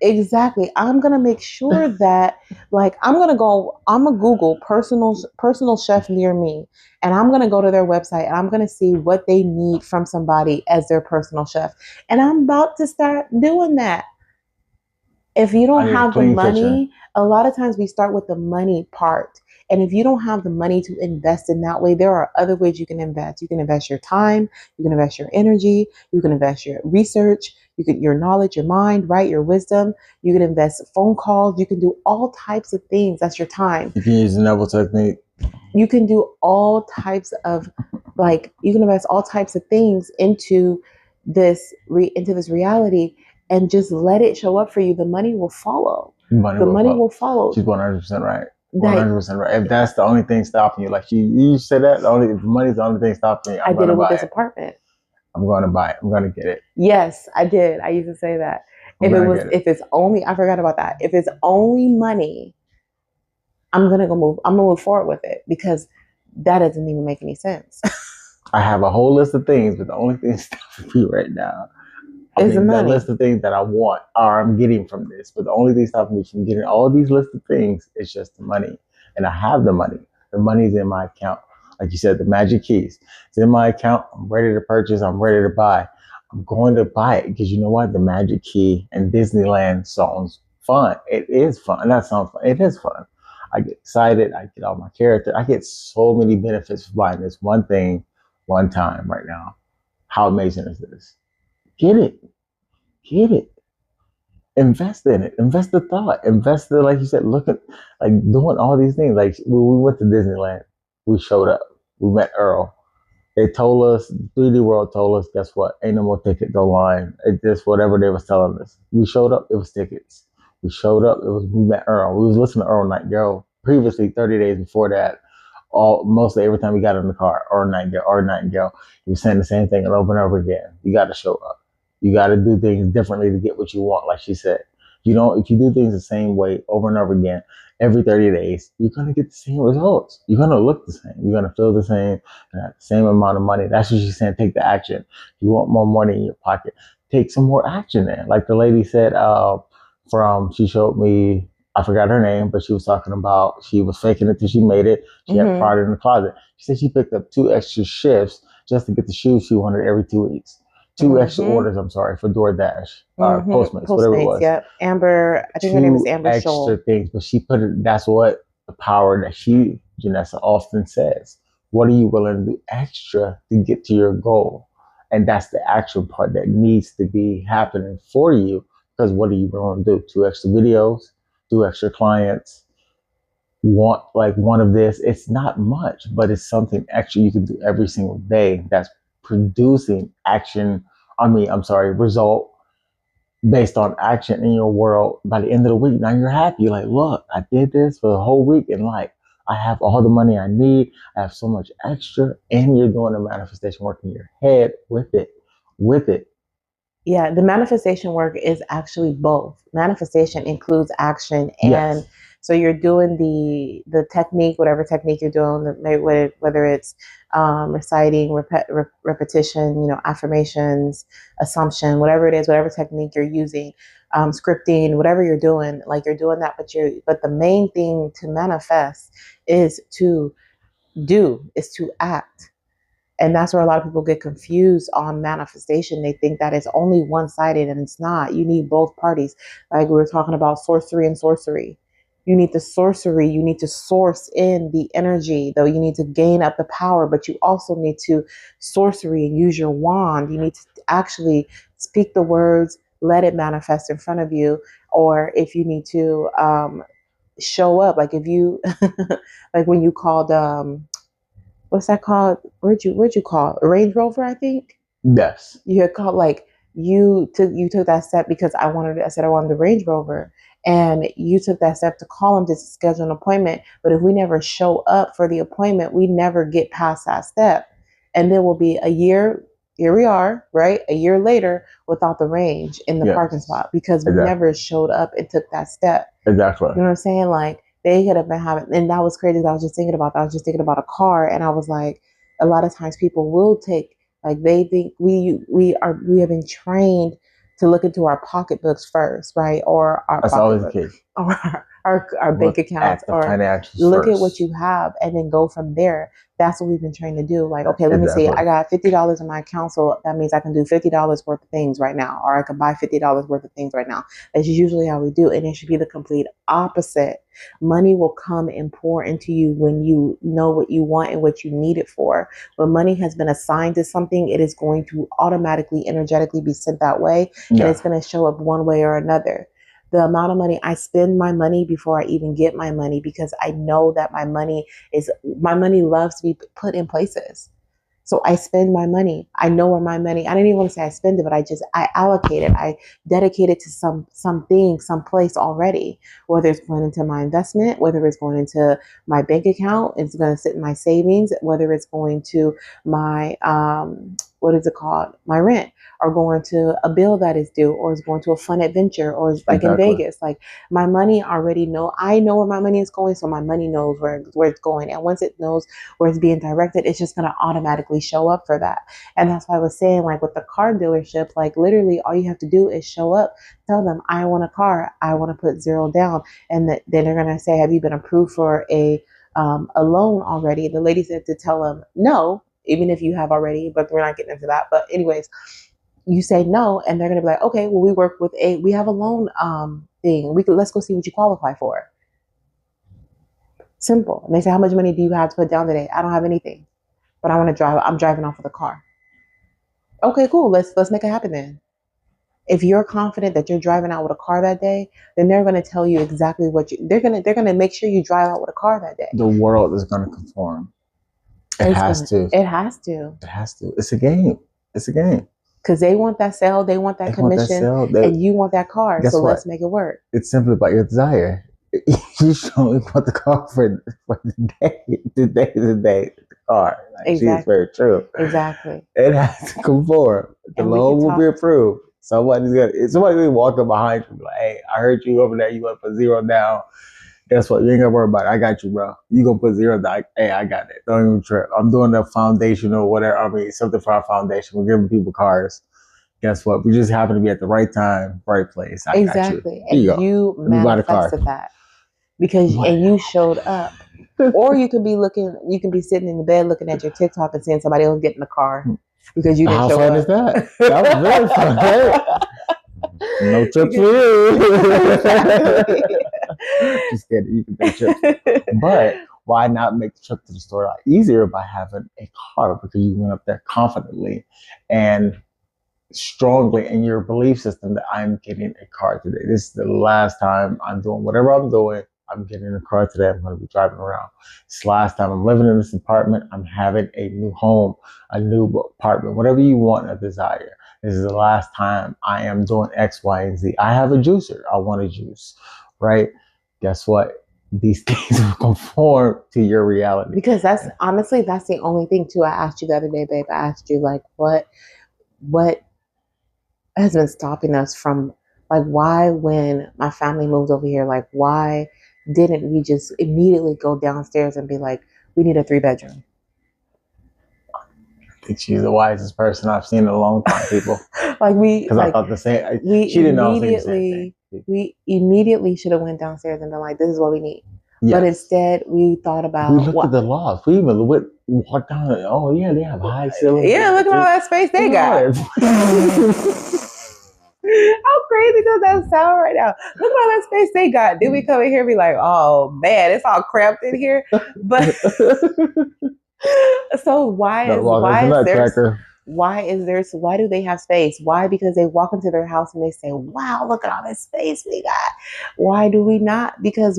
Speaker 1: exactly. I'm going to make sure that like I'm going to Google personal chef near me. And I'm going to go to their website and I'm going to see what they need from somebody as their personal chef. And I'm about to start doing that. If you don't have the money, a lot of times we start with the money part. And if you don't have the money to invest in that way, there are other ways you can invest. You can invest your time, you can invest your energy, you can invest your research, your knowledge, your mind, right? Your wisdom. You can invest phone calls. You can do all types of things. That's your time.
Speaker 2: You can use the Neville technique.
Speaker 1: You can do all types of you can invest all types of things into this reality and just let it show up for you. The money will follow. The money will follow.
Speaker 2: She's 100% right.
Speaker 1: Like
Speaker 2: 100% right. If that's the only thing stopping you, like you said that, the only if money's the only thing stopping me,
Speaker 1: I
Speaker 2: I'm
Speaker 1: did
Speaker 2: gonna
Speaker 1: it with
Speaker 2: buy
Speaker 1: this
Speaker 2: it.
Speaker 1: apartment.
Speaker 2: I'm gonna buy it. I'm gonna get it.
Speaker 1: Yes, I did. I used to say that.
Speaker 2: I'm gonna get it.
Speaker 1: If it's only, I forgot about that. If it's only money, I'm gonna move forward with it because that doesn't even make any sense.
Speaker 2: I have a whole list of things, but the only thing stopping me right now, I
Speaker 1: It's the
Speaker 2: mean, the
Speaker 1: money.
Speaker 2: list of things that I want or I'm getting from this, but the only thing stopping me from getting all these lists of things is just the money. And I have the money. The money's in my account. Like you said, the magic keys. It's in my account. I'm ready to purchase. I'm ready to buy. I'm going to buy it because you know what? The magic key and Disneyland sounds fun. It is fun. That sounds fun. It is fun. I get excited. I get all my character. I get so many benefits for buying this one thing one time right now. How amazing is this? Get it. Get it. Invest in it. Invest the thought. Invest the, like you said, look at like doing all these things. Like when we went to Disneyland, we showed up. We met Earl. They told us, 3D World told us, guess what? Ain't no more ticket, go line. It just whatever they was telling us. We showed up, it was tickets. We showed up, we met Earl. We was listening to Earl Nightingale previously 30 days before that. Mostly every time we got in the car, or Nightingale, he was saying the same thing over and over again. You got to show up. You got to do things differently to get what you want, like she said. You know, if you do things the same way over and over again, every 30 days, you're going to get the same results. You're going to look the same. You're going to feel the same, the same amount of money. That's what she's saying. Take the action. If you want more money in your pocket, take some more action then. Like the lady said, she showed me, I forgot her name, but she was talking about she was faking it till she made it. She had product in the closet. She said she picked up 2 extra shifts just to get the shoes she wanted every 2 weeks. 2 extra orders, I'm sorry, for DoorDash, Postmates, whatever it was.
Speaker 1: Yep. Amber, I think her name is
Speaker 2: 2
Speaker 1: Amber
Speaker 2: extra
Speaker 1: Scholl.
Speaker 2: things, but she put it, that's what the power that Janessa, often says. What are you willing to do extra to get to your goal? And that's the actual part that needs to be happening for you. Because what are you willing to do? 2 extra videos, 2 extra clients, want like one of this. It's not much, but it's something extra you can do every single day that's producing action. Result based on action in your world. By the end of the week, now you're happy. You're like, look, I did this for the whole week, and like, I have all the money I need. I have so much extra, and you're doing the manifestation work in your head with it. With it.
Speaker 1: Yeah, the manifestation work is actually both. Manifestation includes action, and
Speaker 2: Yes.
Speaker 1: so you're doing the technique, whatever technique you're doing, whether it's reciting, repetition, affirmations, assumption, whatever it is, whatever technique you're using, scripting, whatever you're doing, like you're doing that. But the main thing to manifest is to is to act. And that's where a lot of people get confused on manifestation. They think that it's only one sided, and it's not. You need both parties. Like we were talking about sorcery and sorcery. You need the sorcery. You need to source in the energy, though. You need to gain up the power, but you also need to sorcery and use your wand. You need to actually speak the words, let it manifest in front of you. Or if you need to show up, like if you, like when you called, what's that called? Where'd you call a Range Rover? I think
Speaker 2: Yes.
Speaker 1: you had called, like you took that step because I said I wanted the Range Rover, and you took that step to call him to schedule an appointment. But if we never show up for the appointment, we never get past that step, and there will be a year. Here we are, right? A year later, without the range in the parking spot because we never showed up and took that step.
Speaker 2: Exactly.
Speaker 1: You know what I'm saying? Like they could have been having, and that was crazy. I was just thinking about that. I was just thinking about a car, and I was like, a lot of times people will take, like they think we have been trained to look into our pocketbooks first, right? Or our
Speaker 2: That's always the case.
Speaker 1: Or our bank accounts, or look at what you have and then go from there. That's what we've been trained to do. Like, okay, let me see. I got $50 in my account, so that means I can do $50 worth of things right now, or I can buy $50 worth of things right now. That's usually how we do, and it should be the complete opposite. Money will come and pour into you when you know what you want and what you need it for. When money has been assigned to something, it is going to automatically, energetically be sent that way, and it's going to show up one way or another. The amount of money I spend my money before I even get my money, because I know that my money loves to be put in places. So I spend my money. I know where my money, I didn't even want to say I spend it, but I allocate it. I dedicate it to something, some place already, whether it's going into my investment, whether it's going into my bank account, it's going to sit in my savings, whether it's going to my, what is it called? My rent, or going to a bill that is due, or is going to a fun adventure, or is like in Vegas. Like my money already I know where my money is going. So my money knows where it's going. And once it knows where it's being directed, it's just going to automatically show up for that. And that's why I was saying, like with the car dealership, like literally all you have to do is show up, tell them, I want a car, I want to put zero down. And then they're going to say, have you been approved for a loan already? The lady said to tell them no, even if you have already, but we're not getting into that. But anyways, you say no, and they're going to be like, okay, well, we have a loan thing. Let's go see what you qualify for. Simple. And they say, how much money do you have to put down today? I don't have anything, but I want to drive. I'm driving off with a car. Okay, cool. Let's make it happen then. If you're confident that you're driving out with a car that day, then they're going to tell you exactly they're going to make sure you drive out with a car that day.
Speaker 2: The world is going to conform. It has to. It's a game. Because
Speaker 1: they want that sale, they want that commission, and you want that car. So let's make it work.
Speaker 2: It's simply about your desire. You only want the car for the day, the car. Like, exactly. It's very true.
Speaker 1: Exactly.
Speaker 2: It has to conform. The loan will be approved. Somebody's gonna walk up behind you, like, hey, I heard you over there. You want to put zero down. Guess what? You ain't gonna worry about it. I got you, bro. You gonna put zero down. Hey, I got it. Don't even trip. I'm doing the foundational whatever. I mean, something for our foundation. We're giving people cars. Guess what? We just happen to be at the right time, right place.
Speaker 1: Exactly. And you manifested that because and you showed up. Or you could be sitting in the bed looking at your TikTok and seeing somebody else get in the car because you didn't show up.
Speaker 2: How fun is that? That was very fun, right? No trips for you. Just kidding. You can take trips. But why not make the trip to the store a lot easier by having a car? Because you went up there confidently and strongly in your belief system that I'm getting a car today. This is the last time I'm doing whatever I'm doing. I'm getting a car today. I'm going to be driving around. It's the last time I'm living in this apartment. I'm having a new home, a new apartment, whatever you want or desire. This is the last time I am doing X, Y, and Z. I have a juicer. I want a juice, right? Guess what? These things will conform to your reality.
Speaker 1: Because that's the only thing too. I asked you the other day, babe. I asked you like, what has been stopping us from, like, why when my family moved over here, like, why didn't we just immediately go downstairs and be like, we need a 3-bedroom?
Speaker 2: I think she's the wisest person I've seen in a long time, people. Because I thought the same. She didn't know the same thing.
Speaker 1: We immediately should have went downstairs and been like, this is what we need. Yes. But instead, we thought about...
Speaker 2: We looked at the loft. We even walked down and, oh, yeah, they have high ceilings.
Speaker 1: Yeah, look at all that space they got. How crazy does that sound right now? Look at all that space they got. Then we come in here and be like, oh, man, it's all cramped in here. But... So why do they have space? Why? Because they walk into their house and they say, wow, look at all this space we got. Why do we not? Because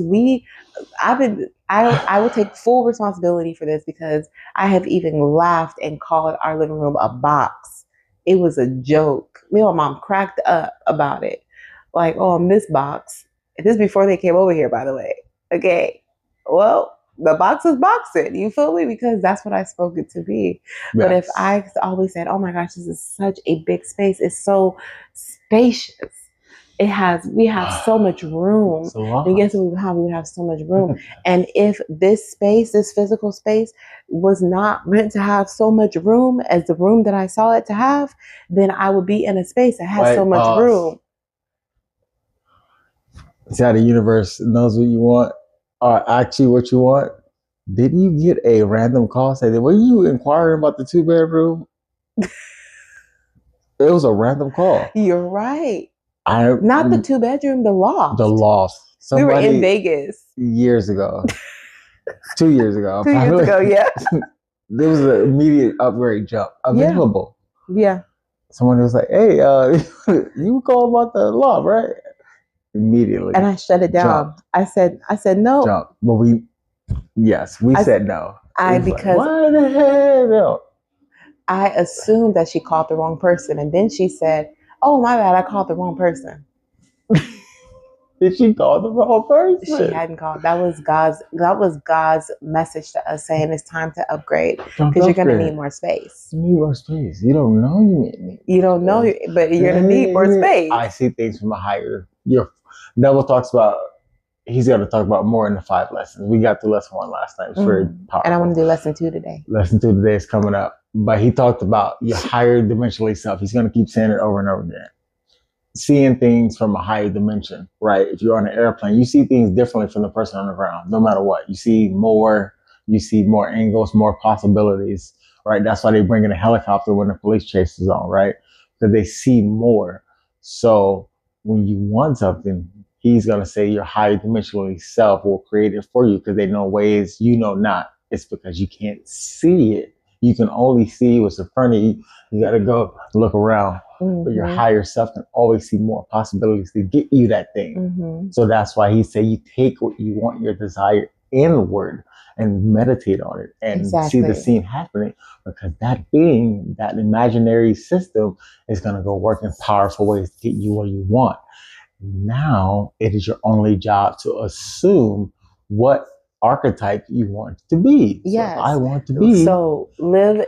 Speaker 1: I will take full responsibility for this, because I have even laughed and called our living room a box. It was a joke. Me and my mom cracked up about it. Like, oh, this box. This is before they came over here, by the way. Okay. Well, the box is boxing, you feel me? Because that's what I spoke it to be. Yes. But if I always said, oh my gosh, this is such a big space. It's so spacious. We have so much room. And guess what we would have so much room. And if this physical space was not meant to have so much room as the room that I saw it to have, then I would be in a space that has so much room.
Speaker 2: See how the universe knows what you want? Or actually what you want? Didn't you get a random call saying, were you inquiring about the 2-bedroom? It was a random call.
Speaker 1: You're right. Not the 2-bedroom, the loft.
Speaker 2: The loft.
Speaker 1: We were in Vegas.
Speaker 2: Years ago. 2 years ago.
Speaker 1: 2 years ago, yeah.
Speaker 2: There was an immediate upgrade jump available.
Speaker 1: Yeah.
Speaker 2: Someone was like, hey, you called about the loft, right? Immediately.
Speaker 1: And I shut it down. Jumped. I said no.
Speaker 2: Jump. But we said no.
Speaker 1: Because
Speaker 2: like, why the hell no?
Speaker 1: I assumed that she called the wrong person. And then she said, oh, my bad, I called the wrong person.
Speaker 2: Did she call the wrong
Speaker 1: She
Speaker 2: person?
Speaker 1: hadn't called. That was God's message to us saying it's time to upgrade
Speaker 2: Don't
Speaker 1: because you're gonna need
Speaker 2: upgrade.
Speaker 1: more space.
Speaker 2: You need more space. You don't know you need
Speaker 1: You
Speaker 2: more
Speaker 1: don't know,
Speaker 2: space.
Speaker 1: but you're gonna need more
Speaker 2: I
Speaker 1: space.
Speaker 2: see things from a higher. Your Neville talks about. He's got to talk about more in the 5 lessons. We got through lesson 1 last time. It's very
Speaker 1: And I want
Speaker 2: powerful.
Speaker 1: to do lesson 2 today.
Speaker 2: Lesson 2 today is coming up. But he talked about your higher dimensionally self. He's going to keep saying it over and over again. Seeing things from a higher dimension, right? If you're on an airplane, you see things differently from the person on the ground, no matter what. You see more angles, more possibilities, right? That's why they bring in a helicopter when the police chase is on, right? Because they see more. So when you want something, he's going to say your higher dimensionally self will create it for you because they know ways you know not. It's because you can't see it. You can only see what's in front of you. You got to go look around. But your higher self can always see more possibilities to get you that thing. So that's why he said you take what you want, your desire inward, and meditate on it and see the scene happening, because that being, that imaginary system is going to go work in powerful ways to get you what you want. Now it is your only job to assume what archetype you want to be.
Speaker 1: Yes.
Speaker 2: So I want to be.
Speaker 1: So live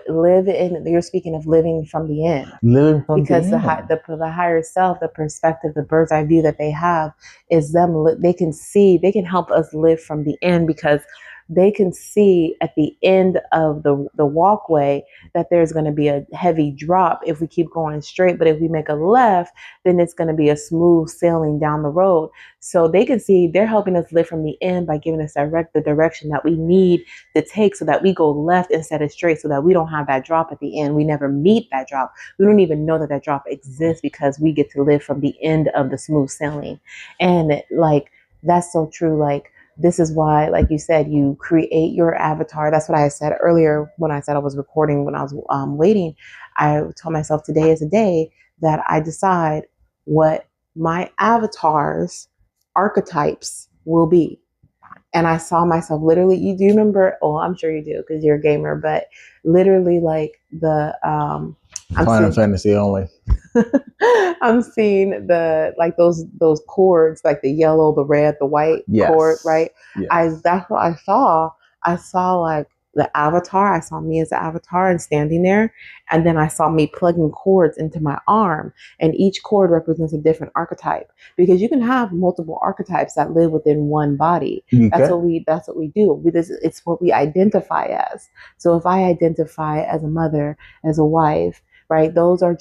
Speaker 1: in. You're speaking of living from the end.
Speaker 2: Living from
Speaker 1: because
Speaker 2: the end.
Speaker 1: The higher self, the perspective, the bird's eye view that they have is them. They can see. They can help us live from the end because they can see at the end of the walkway that there's going to be a heavy drop if we keep going straight. But if we make a left, then it's going to be a smooth sailing down the road. So they can see they're helping us live from the end by giving us the direction that we need to take so that we go left instead of straight, so that we don't have that drop at the end. We never meet that drop. We don't even know that drop exists because we get to live from the end of the smooth sailing. And like, that's so true. Like, this is why, like you said, you create your avatar. That's what I said earlier when I said I was recording, when I was waiting. I told myself today is a day that I decide what my avatar's archetypes will be. And I saw myself literally, you do remember, oh, I'm sure you do because you're a gamer, but literally like
Speaker 2: Final Fantasy only.
Speaker 1: I'm seeing those chords, like the yellow, the red, the white chord, right?
Speaker 2: Yes.
Speaker 1: That's what I saw. I saw like the avatar. I saw me as the avatar and standing there. And then I saw me plugging cords into my arm. And each cord represents a different archetype. Because you can have multiple archetypes that live within one body. That's what we do. It's what we identify as. So if I identify as a mother, as a wife, right? Those are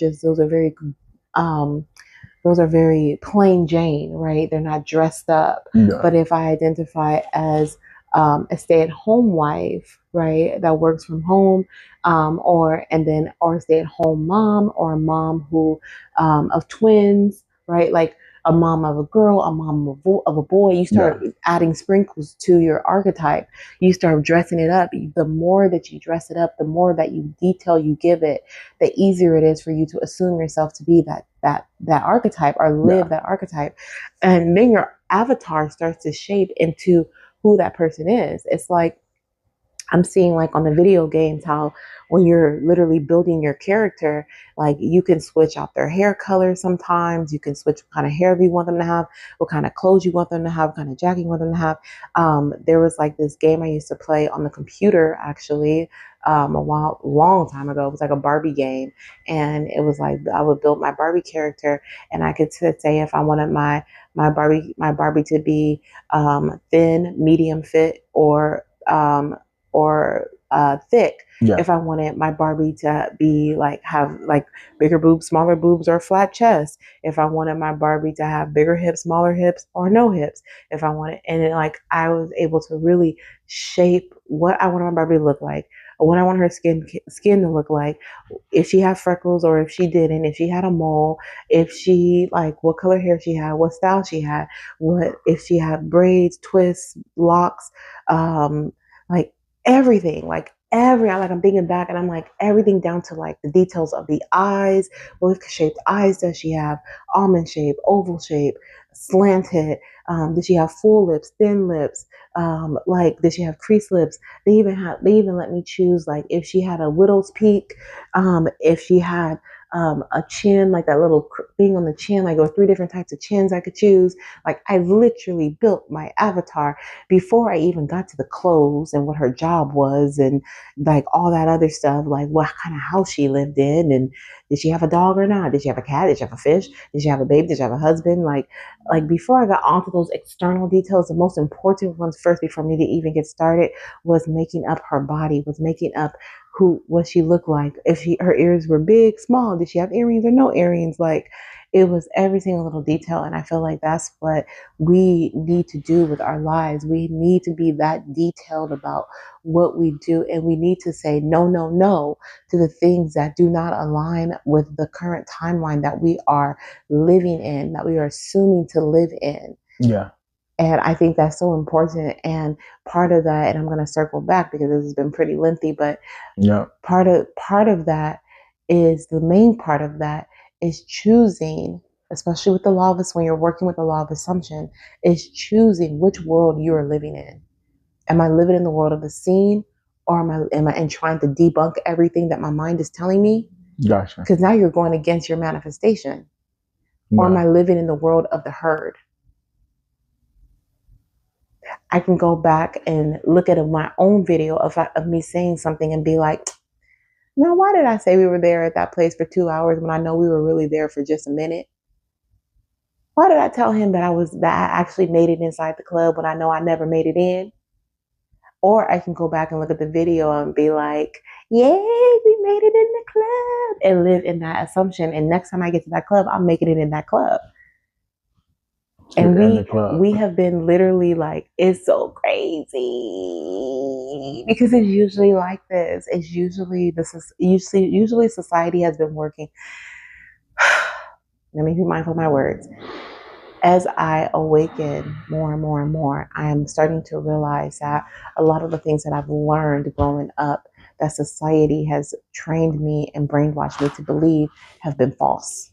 Speaker 1: very plain Jane, right? They're not dressed up.
Speaker 2: No.
Speaker 1: But if I identify as a stay-at-home wife, right, that works from home, or a stay-at-home mom, or a mom who of twins, right? Like a mom of a girl, a mom of a boy. You start adding sprinkles to your archetype. You start dressing it up. The more that you dress it up, the more that you detail you give it, the easier it is for you to assume yourself to be that archetype or live that archetype. And then your avatar starts to shape into who that person is. It's like I'm seeing like on the video games how when you're literally building your character, like you can switch out their hair color sometimes. You can switch what kind of hair you want them to have, what kind of clothes you want them to have, what kind of jacket you want them to have. There was like this game I used to play on the computer actually long time ago. It was like a Barbie game. And it was like I would build my Barbie character and I could say if I wanted my Barbie to be thin, medium fit, or thick. If I wanted my Barbie to be like have like bigger boobs, smaller boobs, or flat chest. If I wanted my Barbie to have bigger hips, smaller hips, or no hips. If I wanted, and then like I was able to really shape what I wanted my Barbie to look like, or what I want her skin to look like, if she had freckles or if she didn't, if she had a mole, if she like what color hair she had, what style she had, what if she had braids, twists, locks, like everything, like I'm thinking back and I'm like, everything down to like the details of the eyes. What shaped eyes does she have? Almond shape, oval shape, slanted. Did she have full lips, thin lips? Like, did she have creased lips? They even let me choose, like, if she had a widow's peak, if she had a chin, like that little thing on the chin, like, there were 3 different types of chins I could choose. Like, I literally built my avatar before I even got to the clothes and what her job was and like all that other stuff, like what kind of house she lived in, and did she have a dog or not? Did she have a cat? Did she have a fish? Did she have a baby? Did she have a husband? Like before I got onto those external details, the most important ones first before me to even get started was making up her body, was making up what she looked like. If her ears were big, small, did she have earrings or no earrings? Like, it was every single little detail. And I feel like that's what we need to do with our lives. We need to be that detailed about what we do. And we need to say no, no, no to the things that do not align with the current timeline that we are living in, that we are assuming to live in.
Speaker 2: Yeah.
Speaker 1: And I think that's so important. And part of that, and I'm going to circle back because this has been pretty lengthy, but
Speaker 2: yeah,
Speaker 1: part of that is the main part of that is choosing, especially with the law of when you're working with the law of assumption, is choosing which world you are living in. Am I living in the world of the seen, or am I and trying to debunk everything that my mind is telling me?
Speaker 2: Gotcha.
Speaker 1: Because now you're going against your manifestation. Yeah. Or am I living in the world of the herd? I can go back and look at my own video of me saying something and be like, now, why did I say we were there at that place for 2 hours when I know we were really there for just a minute? Why did I tell him that I actually made it inside the club when I know I never made it in? Or I can go back and look at the video and be like, yay, we made it in the club, and live in that assumption. And next time I get to that club, I'm making it in that club. And we have been literally like, it's so crazy because it's usually like this. It's usually society has been working. Let me be mindful of my words. As I awaken more and more and more, I am starting to realize that a lot of the things that I've learned growing up, that society has trained me and brainwashed me to believe, have been false.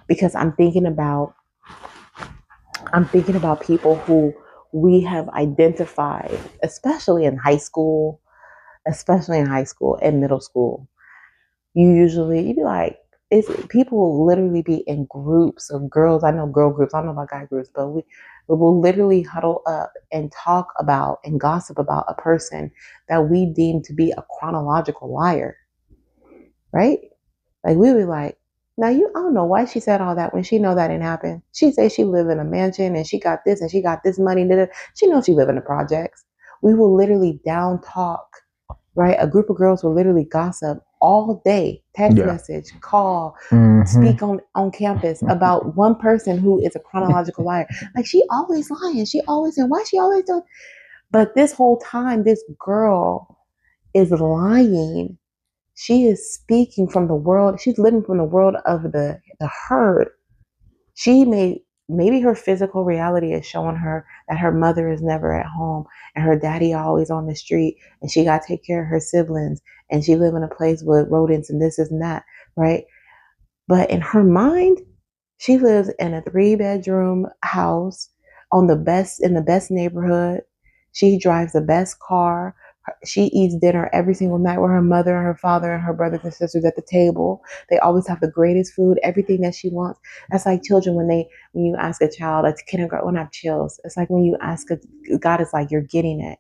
Speaker 1: Because I'm thinking about people who we have identified, especially in high school and middle school. You'd be like, people will literally be in groups of girls. I know girl groups. I don't know about guy groups, but we will literally huddle up and talk about and gossip about a person that we deem to be a chronological liar, right? Like, we would be like, now I don't know why she said all that when she know that didn't happen. She said she live in a mansion and she got this and she got this money. She knows she live in the projects. We will literally down talk, right? A group of girls will literally gossip all day, text message, call, speak on campus about one person who is a chronological liar. Like, she always lying. She always saying, why she always doing? But this whole time, this girl is lying. She is speaking from the world. She's living from the world of the herd. Maybe her physical reality is showing her that her mother is never at home and her daddy always on the street and she got to take care of her siblings and she live in a place with rodents and this and that, right? But in her mind, she lives in a 3-bedroom house in the best neighborhood. She drives the best car. She eats dinner every single night with her mother and her father and her brothers and sisters at the table. They always have the greatest food, everything that she wants. That's like children when you ask a child, it's kindergarten, when I have chills. It's like when you ask God is like, you're getting it.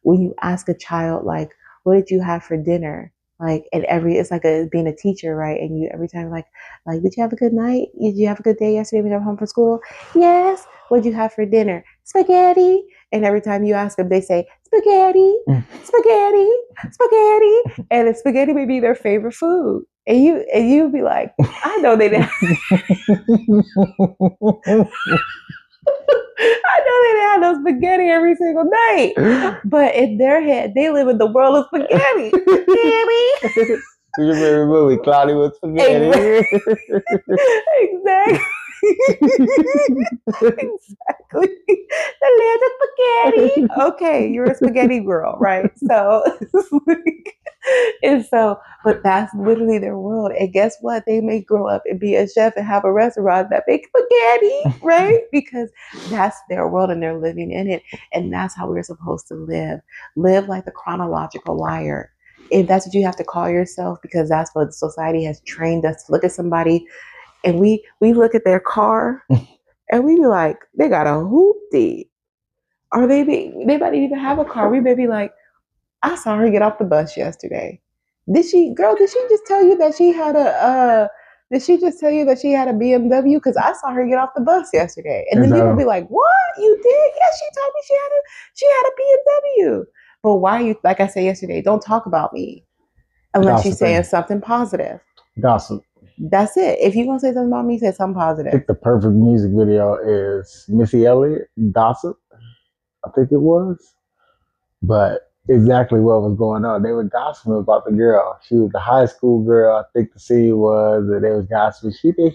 Speaker 1: When you ask a child, like, what did you have for dinner? Like, it's like being a teacher, right? And you every time like, did you have a good night? Did you have a good day yesterday when you got home from school? Yes. What did you have for dinner? Spaghetti. And every time you ask them, they say spaghetti, spaghetti, spaghetti, and spaghetti may be their favorite food. And you be like, I know they didn't. I know they didn't have no spaghetti every single night, but in their head, they live in the world of spaghetti.
Speaker 2: You remember the movie Cloudy with Spaghetti?
Speaker 1: Exactly. Exactly. The land of spaghetti. Okay, you're a spaghetti girl, right? So, and so, but that's literally their world. And guess what? They may grow up and be a chef and have a restaurant that makes spaghetti, right? Because that's their world and they're living in it. And that's how we're supposed to live. Live like the chronological liar. If that's what you have to call yourself, because that's what society has trained us to look at somebody, and we look at their car and we be like, they got a hoopty. Or they might even have a car. We may be like, I saw her get off the bus yesterday. Did she just tell you that she had did she just tell you that she had a BMW? Because I saw her get off the bus yesterday. And then people be like, what? You did? Yeah, she told me she had a BMW. But why are you, like I said yesterday, don't talk about me unless you're saying something positive.
Speaker 2: Gossip.
Speaker 1: That's it. If you're going to say something about me, say something positive.
Speaker 2: I think the perfect music video is Missy Elliott, Gossip, I think it was. But exactly what was going on. They were gossiping about the girl. She was the high school girl, I think the scene was, and they was gossiping. She did.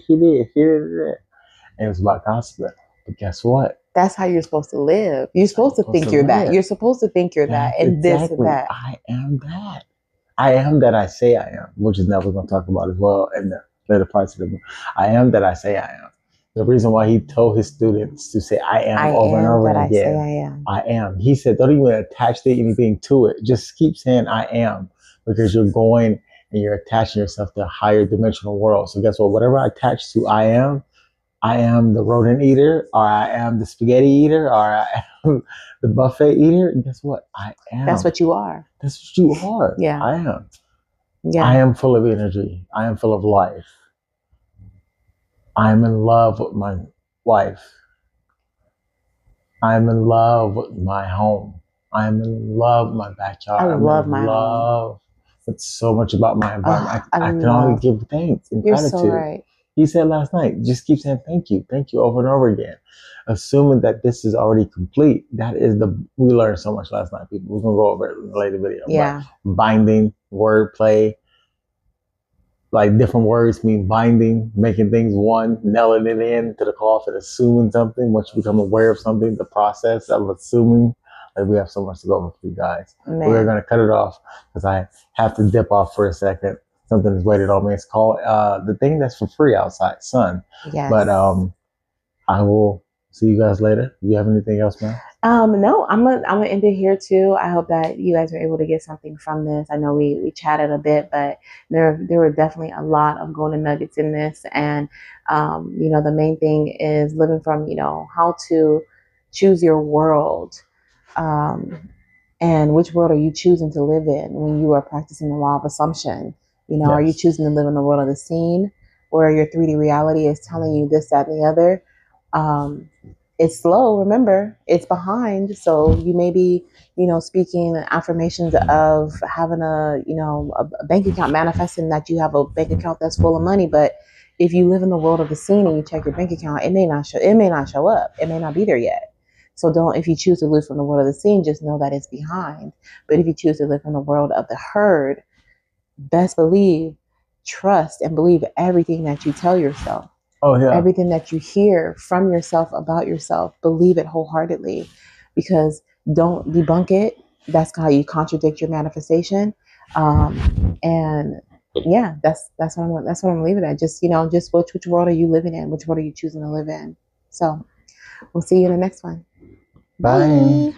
Speaker 2: And it was about gossiping. But guess what?
Speaker 1: That's how you're supposed to live. You're supposed to think you're that. You're supposed to think you're that and this and that.
Speaker 2: I am that. I am that I say I am, which is now we're going to talk about as well in the later parts of the book. I am that I say I am. The reason why he told his students to say I am over and over again. I say I am. I am. He said, don't even attach anything to it. Just keep saying I am, because you're going and you're attaching yourself to a higher dimensional world. So guess what? Whatever I attach to I am the rodent eater, or I am the spaghetti eater, or I am the buffet eater. And guess what? I am.
Speaker 1: That's what you are.
Speaker 2: That's what you are.
Speaker 1: Yeah.
Speaker 2: I am.
Speaker 1: Yeah.
Speaker 2: I am full of energy. I am full of life. I'm in love with my wife. I'm in love with my home. I'm in love with my backyard.
Speaker 1: I love my
Speaker 2: home. It's so much about my environment. I can only give thanks and gratitude.
Speaker 1: You're so right.
Speaker 2: He said last night, just keep saying thank you over and over again. Assuming that this is already complete. We learned so much last night, people. We're going to go over it in a later video.
Speaker 1: Yeah.
Speaker 2: But binding, wordplay, like different words mean binding, making things one, nailing it in to the cloth and assuming something. Once you become aware of something, the process of assuming. Like, we have so much to go over for you guys. We're going to cut it off because I have to dip off for a second. Something is waiting on me. It's called the thing that's for free outside, Sun.
Speaker 1: Yes.
Speaker 2: But I will see you guys later. Do you have anything else, man?
Speaker 1: No, I'm gonna end it here too. I hope that you guys were able to get something from this. I know we chatted a bit, but there were definitely a lot of golden nuggets in this. And the main thing is living from how to choose your world, and which world are you choosing to live in when you are practicing the law of assumption. Yes. Are you choosing to live in the world of the scene, where your 3D reality is telling you this, that, and the other? It's slow, remember, it's behind. So you may be, speaking affirmations of having a bank account, manifesting that you have a bank account that's full of money. But if you live in the world of the scene and you check your bank account, it may not show up. It may not be there yet. So if you choose to live from the world of the scene, just know that it's behind. But if you choose to live from the world of the herd, best believe, trust, and believe everything that you tell yourself.
Speaker 2: Oh, yeah.
Speaker 1: Everything that you hear from yourself about yourself, believe it wholeheartedly, because don't debunk it. That's how you contradict your manifestation. And yeah, that's what I'm gonna leave it at. Just which world are you living in? Which world are you choosing to live in? So we'll see you in the next one.
Speaker 2: Bye.